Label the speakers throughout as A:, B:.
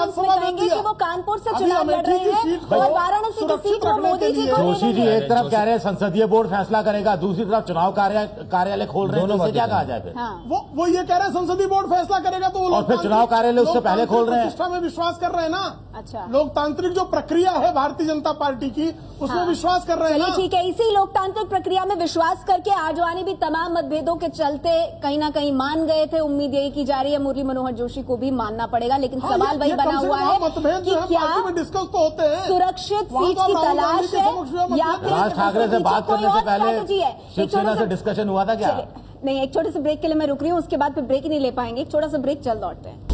A: विधानसभा में कहेंगे कि वो कानपुर से चुनाव लड़ रहे हैं और वाराणसी की सीट वो मोदी जी को
B: जोशी जी एक तरफ कह रहे हैं संसदीय बोर्ड फैसला करेगा, दूसरी तरफ चुनाव कार्यालय खोल रहे हैं, तो क्या कहा जाए फिर?
A: वो
C: ये कह रहे हैं संसदीय बोर्ड फैसला करेगा, तो
B: और फिर चुनाव कार्यालय उससे पहले खोल रहे हैं।
C: प्रतिष्ठा में विश्वास कर रहे हैं ना।
A: अच्छा,
C: लोकतांत्रिक जो प्रक्रिया है भारतीय जनता पार्टी की, उसमें विश्वास कर रहे हैं ना।
A: ठीक है, इसी लोकतांत्रिक प्रक्रिया में विश्वास करके आडवाणी भी तमाम मतभेदों के चलते कहीं ना कहीं मान गए थे। उम्मीद यही की जा रही है मुरली मनोहर जोशी को भी मानना पड़ेगा, लेकिन सवाल वही बना हुआ है कि क्या
C: डिस्कस तो होते हैं,
A: सुरक्षित सीट की तलाश है या फिर
B: राज ठाकरे से बात करने से पहले शिवसेना से डिस्कशन हुआ था क्या?
A: नहीं, एक छोटे से ब्रेक के लिए मैं रुक रही हूँ, उसके बाद फिर ब्रेक ही नहीं ले पाएंगे। एक छोटा सा ब्रेक, चल लौटते हैं।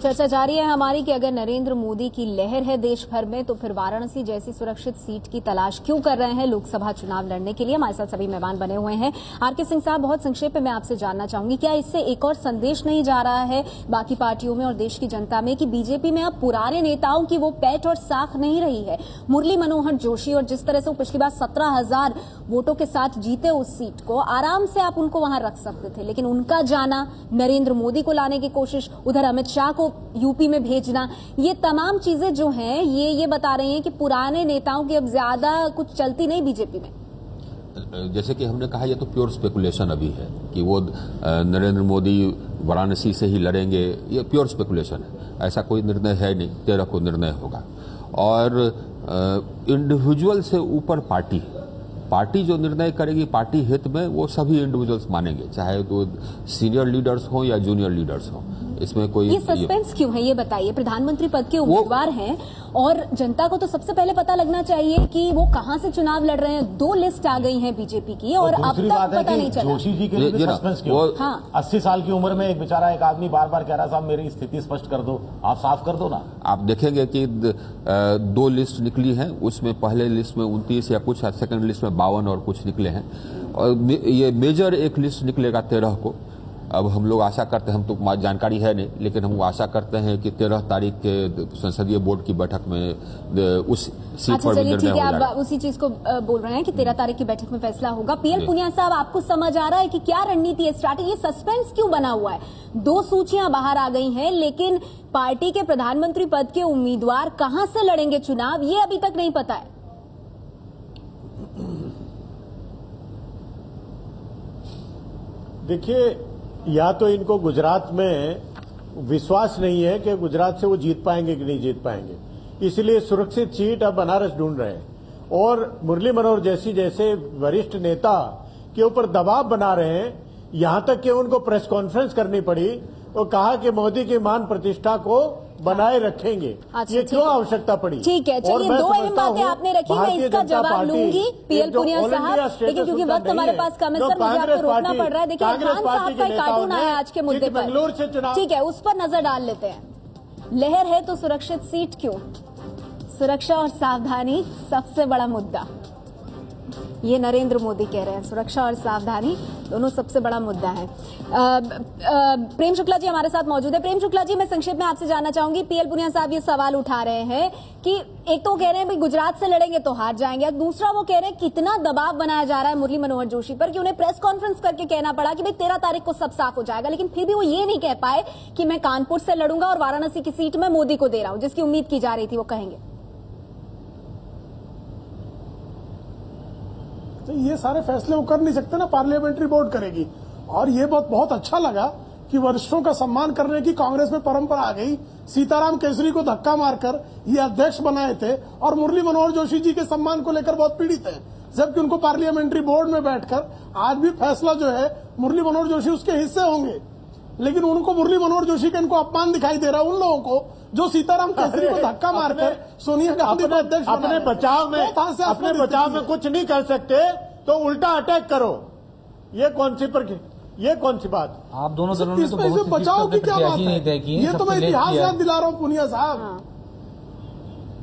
A: चर्चा जारी है हमारी कि अगर नरेंद्र मोदी की लहर है देश भर में, तो फिर वाराणसी जैसी सुरक्षित सीट की तलाश क्यों कर रहे हैं लोकसभा चुनाव लड़ने के लिए। हमारे साथ सभी मेहमान बने हुए हैं। आरके सिंह साहब, बहुत संक्षेप में मैं आपसे जानना चाहूंगी, क्या इससे एक और संदेश नहीं जा रहा है बाकी पार्टियों में और देश की जनता में कि बीजेपी में अब पुराने नेताओं की वो पैठ और साख नहीं रही है? मुरली मनोहर जोशी और जिस तरह से वो पिछली बार 17,000 वोटों के साथ जीते उस सीट को, आराम से आप उनको वहां रख सकते थे, लेकिन उनका जाना, नरेंद्र मोदी को लाने की कोशिश, उधर अमित शाह को यूपी में भेजना, ये तमाम चीजें जो हैं ये बता रही हैं कि पुराने नेताओं की अब ज्यादा कुछ चलती नहीं बीजेपी में।
D: जैसे कि हमने कहा, ये तो प्योर स्पेकुलेशन अभी है कि वो नरेंद्र मोदी वाराणसी से ही लड़ेंगे, ये प्योर स्पेकुलेशन है। ऐसा कोई निर्णय है नहीं, 13 को निर्णय होगा। और इंडिविजुअल से ऊपर पार्टी जो निर्णय करेगी पार्टी हित में, वो सभी इंडिविजुअल्स मानेंगे, चाहे तो सीनियर लीडर्स हो या जूनियर लीडर्स हो। इसमें कोई
A: ये सस्पेंस क्यों है, ये बताइए। प्रधानमंत्री पद के उम्मीदवार हैं और जनता को तो सबसे पहले पता लगना चाहिए कि वो कहां से चुनाव लड़ रहे हैं। 2 लिस्ट आ गई है बीजेपी की और अब तक पता नहीं चला।
B: जोशी जी के लिए भी सस्पेंस क्यों? 80 साल की उम्र में एक बेचारा एक आदमी बार बार कह रहा साहब मेरी स्थिति स्पष्ट कर दो, आप साफ कर दो ना।
D: आप देखेंगे कि 2 लिस्ट निकली हैं, उसमें पहले लिस्ट में 29 या कुछ, सेकंड लिस्ट में 52 और कुछ निकले हैं, और ये मेजर एक लिस्ट निकलेगा 13 को। अब हम लोग आशा करते हैं, हम तो जानकारी है नहीं, लेकिन हम आशा करते हैं कि 13 तारीख के संसदीय बोर्ड की बैठक में उस सीट पर निर्णय हो जाएगा।
A: आप उसी चीज को बोल रहे हैं कि 13 तारीख की बैठक में फैसला होगा। पीएल पुनिया साहब, आपको समझ आ रहा है कि क्या रणनीति है, स्ट्रैटेजी, सस्पेंस क्यों बना हुआ है? 2 सूचियां बाहर आ गई हैं, लेकिन पार्टी के प्रधानमंत्री पद के उम्मीदवार कहां से लड़ेंगे चुनाव, ये अभी तक नहीं पता है।
E: देखिए, या तो इनको गुजरात में विश्वास नहीं है कि गुजरात से वो जीत पाएंगे कि नहीं जीत पाएंगे, इसलिए सुरक्षित सीट अब बनारस ढूंढ रहे हैं और मुरली मनोहर जोशी जैसे वरिष्ठ नेता के ऊपर दबाव बना रहे हैं। यहां तक कि उनको प्रेस कॉन्फ्रेंस करनी पड़ी और कहा कि मोदी की मान प्रतिष्ठा को बनाए रखेंगे। ये क्यों आवश्यकता पड़ी?
A: ठीक है, चलिए 2 अहम बातें आपने रखी, मैं इसका जवाब लूंगी पीएल पुनिया साहब, लेकिन क्योंकि वक्त हमारे पास कम है सर, मुझे आपको रोकना पड़ रहा है। देखिए, खान साहब का एक कार्टून आया आज के मुद्दे पर, ठीक है, उस पर नजर डाल लेते हैं। लहर है तो सुरक्षित सीट क्यों? सुरक्षा और सावधानी सबसे बड़ा मुद्दा, ये नरेंद्र मोदी कह रहे हैं। सुरक्षा और सावधानी दोनों सबसे बड़ा मुद्दा है। प्रेम शुक्ला जी हमारे साथ मौजूद है। प्रेम शुक्ला जी, मैं संक्षेप में आपसे जानना चाहूंगी, पीएल पुनिया साहब ये सवाल उठा रहे हैं कि एक तो कह रहे हैं भाई गुजरात से लड़ेंगे तो हार जाएंगे, दूसरा वो कह रहे हैं कितना दबाव बनाया जा रहा है मुरली मनोहर जोशी पर कि उन्हें प्रेस कॉन्फ्रेंस करके कहना पड़ा कि भाई 13 तारीख को सब साफ हो जाएगा, लेकिन फिर भी वो ये नहीं कह पाए कि मैं कानपुर से लड़ूंगा और वाराणसी की सीट में मोदी को दे रहा हूं, जिसकी उम्मीद की जा रही थी। वो कहेंगे
C: तो ये सारे फैसले वो कर नहीं सकते ना, पार्लियामेंट्री बोर्ड करेगी। और ये बहुत अच्छा लगा कि वरिष्ठों का सम्मान करने की कांग्रेस में परंपरा आ गई। सीताराम केसरी को धक्का मारकर ये अध्यक्ष बनाए थे और मुरली मनोहर जोशी जी के सम्मान को लेकर बहुत पीड़ित है, जबकि उनको पार्लियामेंट्री बोर्ड में बैठकर आज भी फैसला जो है मुरली मनोहर जोशी उसके हिस्से होंगे। लेकिन उनको मुरली मनोहर जोशी का इनको अपमान दिखाई दे रहा है उन लोगों को जो सीताराम केसरी को धक्का मारकर सोनिया गांधी को अध्यक्ष
E: अपने बचाव में कुछ नहीं कर सकते तो उल्टा अटैक करो, ये कौन सी बात?
F: आप दोनों दलों ने तो बहुत सी
C: बचाव की क्या बात
F: नहीं तय की,
C: ये तो मैं इतिहास याद दिला रहा हूँ पुनिया साहब।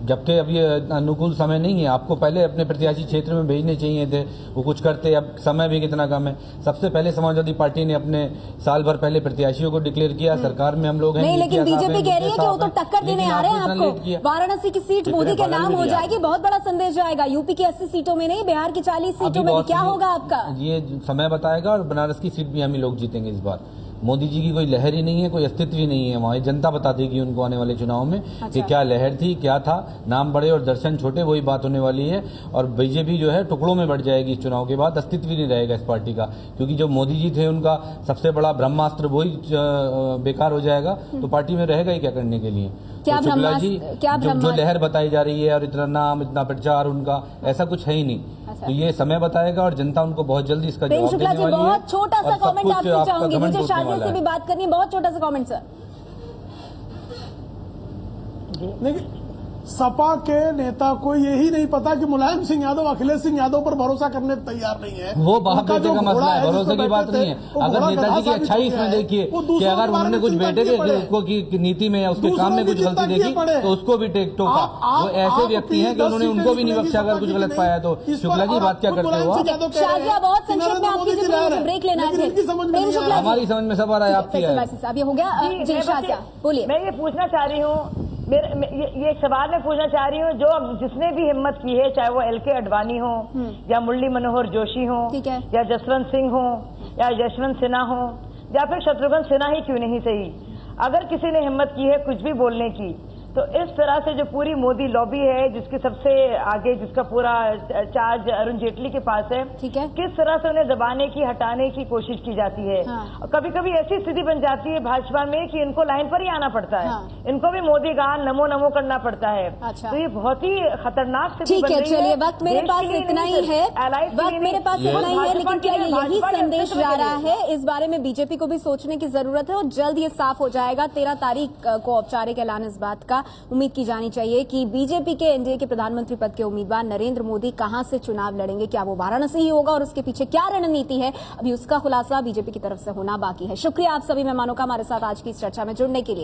F: जबकि अब ये अनुकूल समय नहीं है। आपको पहले अपने प्रत्याशी क्षेत्र में भेजने चाहिए थे, वो कुछ करते। अब समय भी कितना कम है। सबसे पहले समाजवादी पार्टी ने अपने साल भर पहले प्रत्याशियों को डिक्लेयर किया। सरकार में हम लोग हैं,
A: नहीं, लेकिन बीजेपी कह रही है कि वो तो टक्कर देने आ रहे हैं आपको। वाराणसी की सीट मोदी के नाम हो जाएगी, बहुत बड़ा संदेश जाएगा। यूपी की 80 सीटों में नहीं, बिहार की 40 सीटों में क्या होगा आपका?
F: ये समय बताएगा। और बनारस की सीट भी हम ही लोग जीतेंगे इस बार। मोदी जी की कोई लहर ही नहीं है, कोई अस्तित्व ही नहीं है वहाँ। जनता बता देगी उनको आने वाले चुनाव में कि क्या लहर थी, क्या था। नाम बड़े और दर्शन छोटे, वही बात होने वाली है। और बीजेपी जो है टुकड़ों में बढ़ जाएगी इस चुनाव के बाद। अस्तित्व ही नहीं रहेगा इस पार्टी का, क्योंकि जो मोदी जी थे उनका सबसे बड़ा ब्रह्मास्त्र वही बेकार हो जाएगा। तो पार्टी में रहेगा ही क्या करने के लिए?
A: क्या
F: शुक्ला जी जो लहर बताई जा रही है और इतना नाम, इतना प्रचार उनका, ऐसा कुछ है ही नहीं। तो ये समय बताएगा और जनता उनको बहुत जल्दी इसका जवाब देने वाली है।
A: बहुत छोटा सा कमेंट आपसे चाहूंगी, मुझे शाजिया से भी बात करनी है। बहुत छोटा सा कमेंट सर।
C: सपा के नेता को यही नहीं पता कि मुलायम सिंह यादव अखिलेश सिंह यादव पर भरोसा करने को तैयार नहीं है।
F: वो बाप बेटे का मसला है, भरोसे की बात नहीं है। अगर नेताजी की अच्छाई इसमें देखिए कि अगर उन्होंने कुछ बेटे की नीति में या उसके काम में कुछ गलती देखी तो उसको भी टोका। वो ऐसे व्यक्ति हैं कि उन्होंने उनको भी नहीं बख्शा अगर कुछ गलत पाया तो। शुक्ला जी बात क्या करते हो?
A: शाजिया बहुत संक्षेप में आपकी ब्रेक लेना है।
F: हमारी समझ में सब आ रहा है, आपकी
A: अब ये हो गया। जी शाजिया बोलिए।
G: मैं ये पूछना चाह रही हूँ, ये सवाल मैं पूछना चाह रही हूँ, जो जिसने भी हिम्मत की है, चाहे वो LK अडवाणी हो या मुरली मनोहर जोशी हो या जसवंत सिंह हो या यशवंत सिन्हा हो या फिर शत्रुघ्न सिन्हा ही क्यों नहीं सही, अगर किसी ने हिम्मत की है कुछ भी बोलने की, तो इस तरह से जो पूरी मोदी लॉबी है, जिसकी सबसे आगे, जिसका पूरा चार्ज अरुण जेटली के पास है, किस तरह से उन्हें दबाने की, हटाने की कोशिश की जाती है। कभी कभी ऐसी स्थिति बन जाती है भाजपा में कि इनको लाइन पर ही आना पड़ता है। इनको भी मोदी गान नमो नमो करना पड़ता है। तो ये बहुत ही खतरनाक स्थिति बन रही है।
A: चलिए, वक्त मेरे पास इतना ही है, वक्त मेरे पास इतना ही है, लेकिन क्या यही संदेश जा रहा है? इस बारे में बीजेपी को भी सोचने की जरूरत है और जल्द ये साफ हो जाएगा। 13 तारीख को औपचारिक ऐलान इस बात का उम्मीद की जानी चाहिए कि बीजेपी के एनडीए के प्रधानमंत्री पद के उम्मीदवार नरेंद्र मोदी कहां से चुनाव लड़ेंगे। क्या वो वाराणसी ही होगा और उसके पीछे क्या रणनीति है, अभी उसका खुलासा बीजेपी की तरफ से होना बाकी है। शुक्रिया आप सभी मेहमानों का हमारे साथ आज की इस चर्चा में जुड़ने के लिए।